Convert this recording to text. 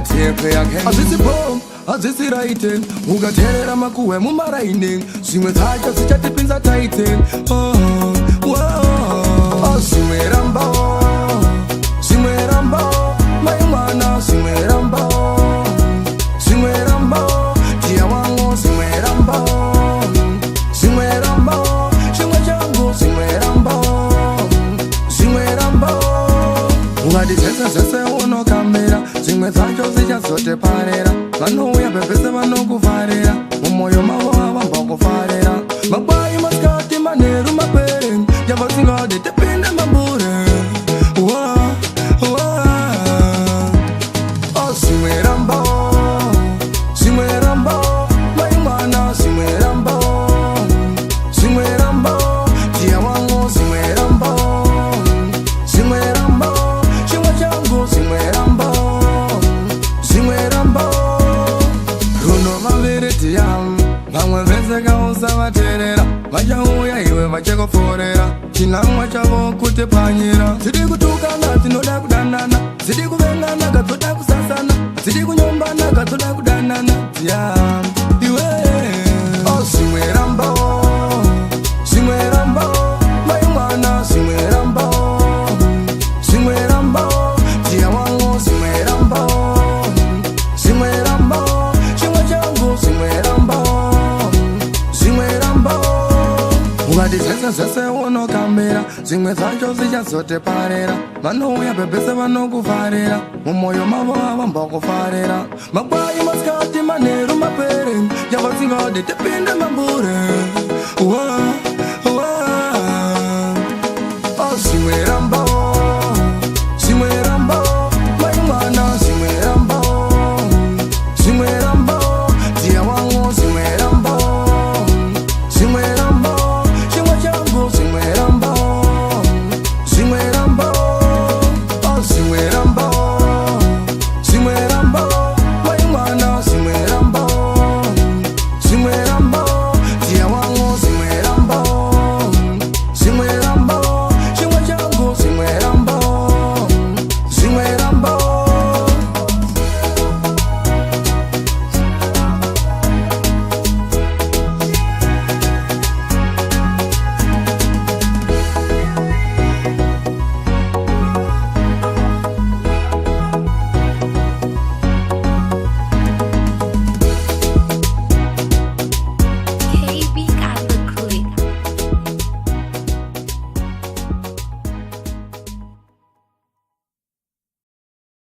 tepe yake azisi pom azisi raite ugaterera makuwe mumaraine zimwe zacho zichatipinza taite zimweramba zimweramba mai mwana zimweramba zimweramba tia wangu zimweramba zimweramba chimwe changu zimweramba zimweramba ungaditsetsa zvese unokamera zimwe zacho zichazoteparera vanouya pepese vanokufarira mumwoyo mavo avambokufarira makwai masikati manheru mapere javasingade tipinde mabure zimweramba zimweramba mai mwana zimweramba zimweramba tia wangu zimweramba zimweramba chimwe changu zimweramba zimweramba runo vaveretiya vamwe vese kausavaterera vachauya iwe vachikuforera chinamwa chavo kutipanyira zidi kutukana dzinoda kudanana zidi kuvengana kadzoda kusasana zidi kunyombana kadzoda kudanana iwe zimweramba zimweramba mai mwana zimweramba zimweramba tia wangu zimweramba zimweramba chimwe changu zimweramba zimweramba ungaditsetsa zvese unokambira zimwe zacho zichazoteparera vanouya pepese vanokufarira mumwoyo mavo avambokufarira makwai masikati manheru mapere javasingade tipinde mabure